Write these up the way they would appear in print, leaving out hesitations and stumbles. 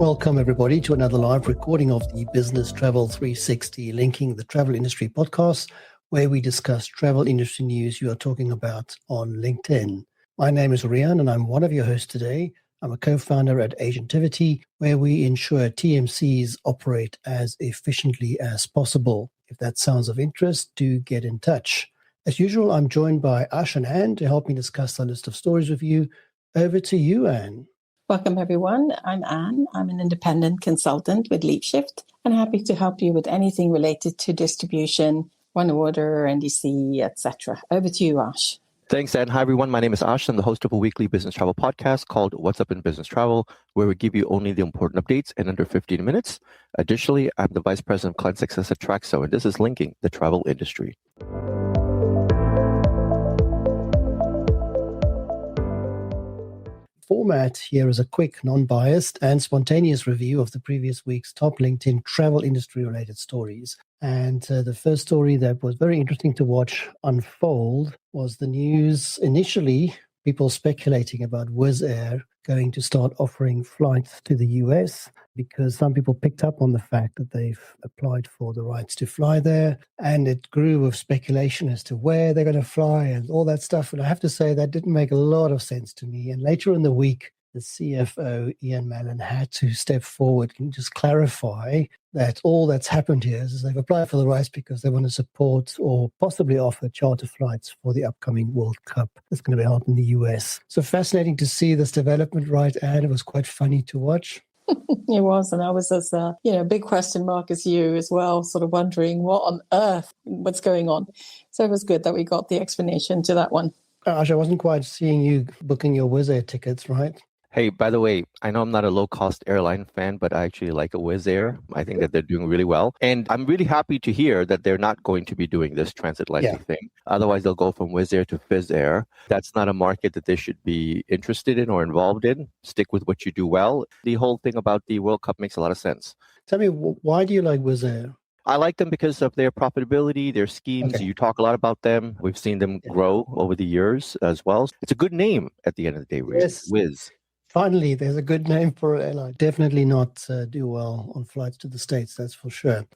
Welcome, everybody, to another live recording of the Business Travel 360, linking the travel industry podcast, where we discuss travel industry news you are talking about on LinkedIn. My name is Rian, and I'm one of your hosts today. I'm a co-founder at Agentivity, where we ensure TMCs operate as efficiently as possible. If that sounds of interest, do get in touch. As usual, I'm joined by Ash and Anne to help me discuss a list of stories with you. Over to you, Anne. Welcome, everyone. I'm Anne. I'm an independent consultant with LeapShift and happy to help you with anything related to distribution, one order, NDC, etc. Over to you, Ash. Thanks, Anne. Hi, everyone. My name is Ash. I'm the host of a weekly business travel podcast called What's Up in Business Travel, where we give you only the important updates in under 15 minutes. Additionally, I'm the Vice President of Client Success at Traxo, and this is linking the travel industry. Format here is a quick, non-biased and spontaneous review of the previous week's top LinkedIn travel industry related stories. And the first story that was very interesting to watch unfold was the news. Initially, people speculating about Wizz Air going to start offering flights to the US because some people picked up on the fact that they've applied for the rights to fly there. And it grew with speculation as to where they're going to fly and all that stuff. And I have to say that didn't make a lot of sense to me. And later in the week, the CFO, Ian Mallon, had to step forward and just clarify that all that's happened here is they've applied for the rights because they want to support or possibly offer charter flights for the upcoming World Cup that's going to be held in the US. So fascinating to see this development, right? And it was quite funny to watch. It was, and I was as a big question mark as you as well, sort of wondering what on earth, what's going on. So it was good that we got the explanation to that one. Ash, I wasn't quite seeing you booking your Wizz Air tickets, right? Hey, by the way, I know I'm not a low-cost airline fan, but I actually like a Wizz Air. I think that they're doing really well. And I'm really happy to hear that they're not going to be doing this transatlantic thing. Otherwise, they'll go from Wizz Air to Fizz Air. That's not a market that they should be interested in or involved in. Stick with what you do well. The whole thing about the World Cup makes a lot of sense. Tell me, why do you like Wizz Air? I like them because of their profitability, their schemes. Okay. You talk a lot about them. We've seen them grow over the years as well. It's a good name at the end of the day, yes. Wizz. Finally, there's a good name for an airline. Definitely not do well on flights to the States, that's for sure.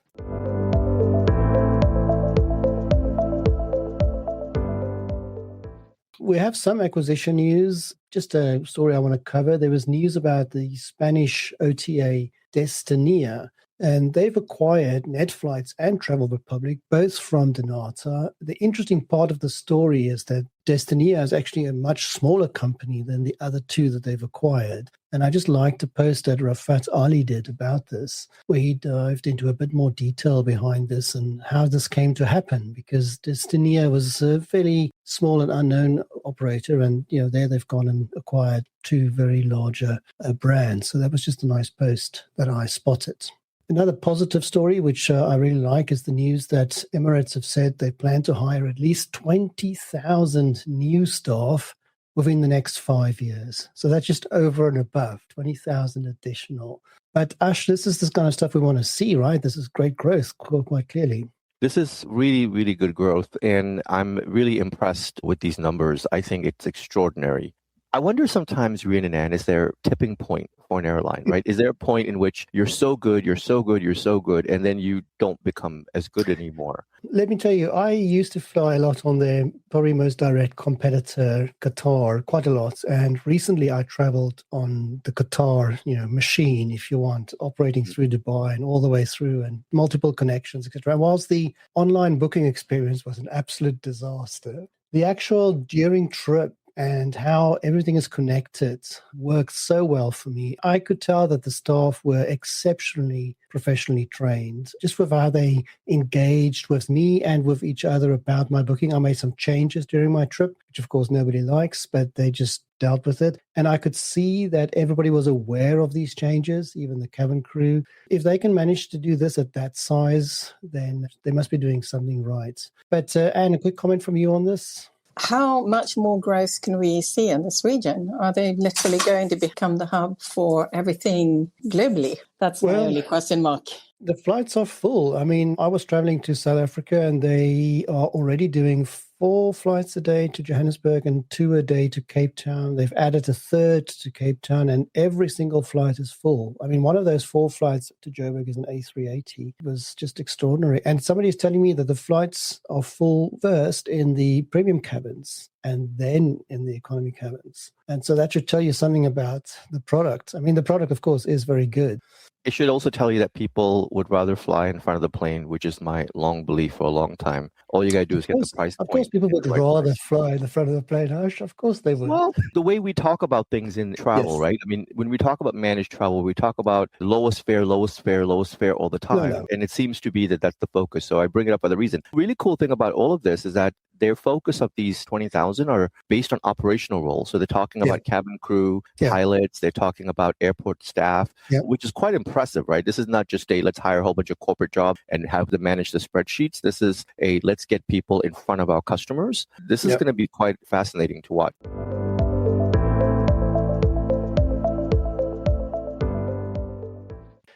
We have some acquisition news. Just a story I want to cover. There was news about the Spanish OTA Destinia, and they've acquired NetFlights and Travel Republic, both from Donata. The interesting part of the story is that Destinia is actually a much smaller company than the other two that they've acquired. And I just liked the post that Rafat Ali did about this, where he dived into a bit more detail behind this and how this came to happen, because Destinia was a fairly small and unknown operator. And, there they've gone and acquired two very larger brands. So that was just a nice post that I spotted. Another positive story, which I really like, is the news that Emirates have said they plan to hire at least 20,000 new staff within the next 5 years. So that's just over and above, 20,000 additional. But Ash, this is the kind of stuff we want to see, right? This is great growth, quite clearly. This is really, really good growth, and I'm really impressed with these numbers. I think it's extraordinary. I wonder sometimes, Rian and Anne, is there a tipping point for an airline, right? Is there a point in which you're so good, and then you don't become as good anymore? Let me tell you, I used to fly a lot on their probably most direct competitor, Qatar, quite a lot. And recently I traveled on the Qatar, machine, if you want, operating through Dubai and all the way through and multiple connections, etc. And whilst the online booking experience was an absolute disaster, the actual during trip and how everything is connected worked so well for me. I could tell that the staff were exceptionally professionally trained, just with how they engaged with me and with each other about my booking. I made some changes during my trip, which of course nobody likes, but they just dealt with it. And I could see that everybody was aware of these changes, even the cabin crew. If they can manage to do this at that size, then they must be doing something right. But Anne, a quick comment from you on this? How much more growth can we see in this region? Are they literally going to become the hub for everything globally? That's my only question mark. The flights are full. I mean, I was traveling to South Africa and they are already doing 4 flights a day to Johannesburg and 2 a day to Cape Town. They've added a third to Cape Town, and every single flight is full. I mean, one of those 4 flights to Joburg is an A380. It was just extraordinary. And somebody is telling me that the flights are full first in the premium cabins and then in the economy cabins. And so that should tell you something about the product. I mean, the product, of course, is very good. It should also tell you that people would rather fly in front of the plane, which is my long belief for a long time. All you got to do is get the price point. Of course, people would rather fly in the front of the plane, Harsh. Of course they would. Well, the way we talk about things in travel, right? I mean, when we talk about managed travel, we talk about lowest fare all the time. No. And it seems to be that that's the focus. So I bring it up for the reason. Really cool thing about all of this is that their focus of these 20,000 are based on operational roles. So they're talking about cabin crew, pilots, they're talking about airport staff, which is quite impressive, right? This is not just a let's hire a whole bunch of corporate jobs and have them manage the spreadsheets. This is a let's get people in front of our customers. This is going to be quite fascinating to watch.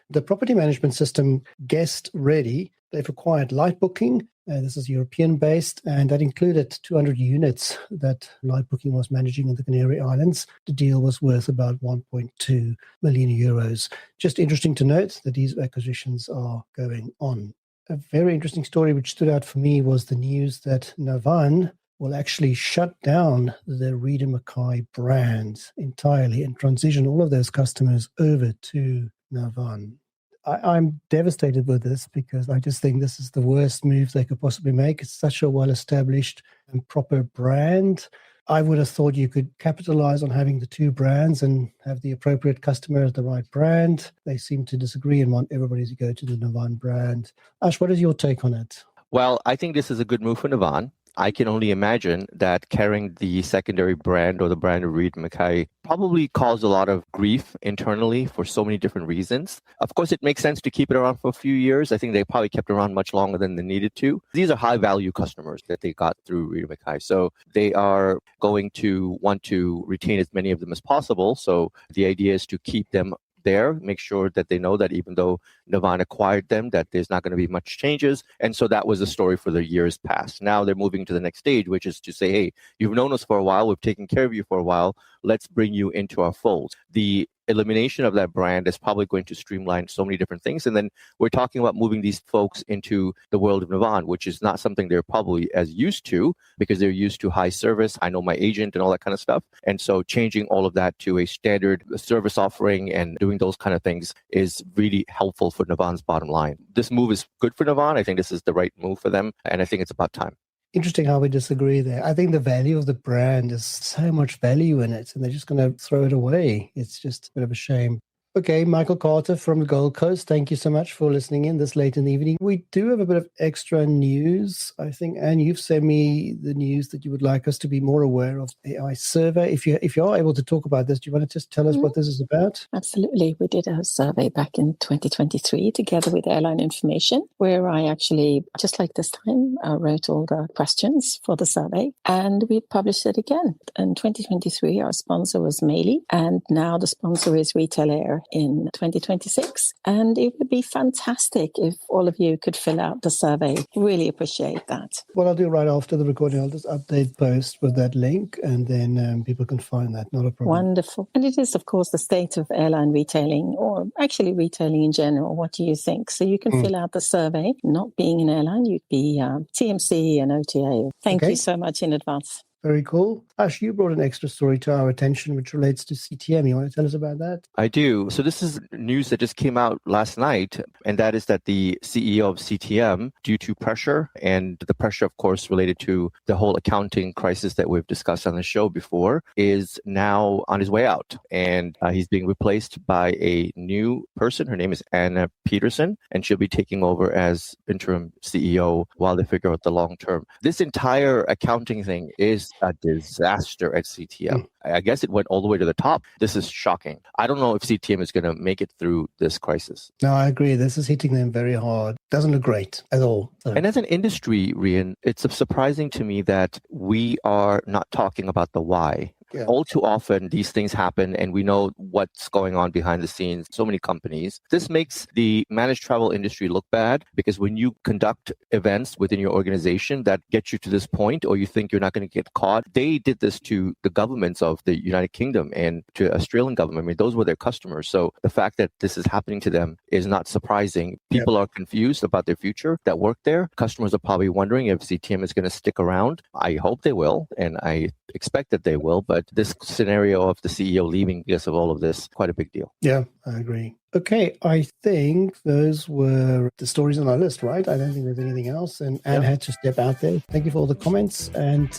The property management system Guest Ready, they've acquired Light Booking. This is European-based, and that included 200 units that Light Booking was managing in the Canary Islands. The deal was worth about 1.2 million euros. Just interesting to note that these acquisitions are going on. A very interesting story which stood out for me was the news that Navan will actually shut down the Reeder Mackay brand entirely and transition all of those customers over to Navan. I'm devastated with this because I just think this is the worst move they could possibly make. It's such a well-established and proper brand. I would have thought you could capitalize on having the 2 brands and have the appropriate customer at the right brand. They seem to disagree and want everybody to go to the Navan brand. Ash, what is your take on it? Well, I think this is a good move for Navan. I can only imagine that carrying the secondary brand or the brand of Reeder Mackay probably caused a lot of grief internally for so many different reasons. Of course, it makes sense to keep it around for a few years. I think they probably kept it around much longer than they needed to. These are high-value customers that they got through Reeder Mackay. So they are going to want to retain as many of them as possible. So the idea is to keep them there, make sure that they know that even though Navan acquired them, that there's not going to be much changes. And so that was the story for the years past. Now they're moving to the next stage, which is to say, hey, you've known us for a while. We've taken care of you for a while. Let's bring you into our fold. The elimination of that brand is probably going to streamline so many different things. And then we're talking about moving these folks into the world of Navan, which is not something they're probably as used to because they're used to high service. I know my agent and all that kind of stuff. And so changing all of that to a standard service offering and doing those kind of things is really helpful for Navan's bottom line. This move is good for Navan. I think this is the right move for them. And I think it's about time. Interesting how we disagree there. I think the value of the brand is so much value in it, and they're just going to throw it away. It's just a bit of a shame. Okay, Michael Carter from the Gold Coast, thank you so much for listening in this late in the evening. We do have a bit of extra news, I think, Anne, you've sent me the news that you would like us to be more aware of AI survey. If you are able to talk about this, do you want to just tell us what this is about? Absolutely. We did a survey back in 2023 together with Airline Information, where I actually, just like this time, wrote all the questions for the survey, and we published it again. In 2023, our sponsor was Meili, and now the sponsor is Retail Air in 2026. And it would be fantastic if all of you could fill out the survey. Really appreciate that. What I'll do right after the recording, I'll just update post with that link, and then people can find that. Not a problem. Wonderful. And it is, of course, the state of airline retailing, or actually retailing in general. What do you think? So you can fill out the survey. Not being an airline, you'd be TMC and OTA. Thank you so much in advance. Very cool. Ash, you brought an extra story to our attention, which relates to CTM. You want to tell us about that? I do. So this is news that just came out last night, and that is that the CEO of CTM, due to pressure, and the pressure, of course, related to the whole accounting crisis that we've discussed on the show before, is now on his way out. And he's being replaced by a new person. Her name is Anna Peterson, and she'll be taking over as interim CEO while they figure out the long term. This entire accounting thing is a disaster at CTM. I guess it went all the way to the top. This is shocking. I don't know if CTM is going to make it through this crisis. No, I agree. This is hitting them very hard. Doesn't look great at all. So. And as an industry, Rian, it's surprising to me that we are not talking about the why. All too often, these things happen, and we know what's going on behind the scenes. So many companies. This makes the managed travel industry look bad, because when you conduct events within your organization that get you to this point, or you think you're not going to get caught, they did this to the governments of the United Kingdom and to Australian government. I mean, those were their customers. So the fact that this is happening to them is not surprising. People are confused about their future that work there. Customers are probably wondering if CTM is going to stick around. I hope they will, and I expect that they will. But this scenario of the CEO leaving because of all of this, quite a big deal. Yeah, I agree. Okay, I think those were the stories on our list, right? I don't think there's anything else. And Anne had to step out there. Thank you for all the comments and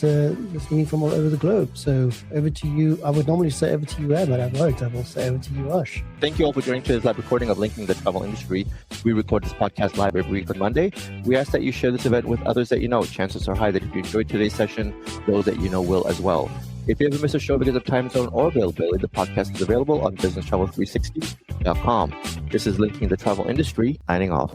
listening from all over the globe. So over to you. I would normally say over to you, Anne, but I won't. I will say over to you, Ash. Thank you all for joining today's live recording of Linking the Travel Industry. We record this podcast live every week on Monday. We ask that you share this event with others that you know. Chances are high that if you enjoyed today's session, those that you know will as well. If you ever miss a show because of time zone or availability, the podcast is available on businesstravel360.com. This is Linking the Travel Industry, signing off.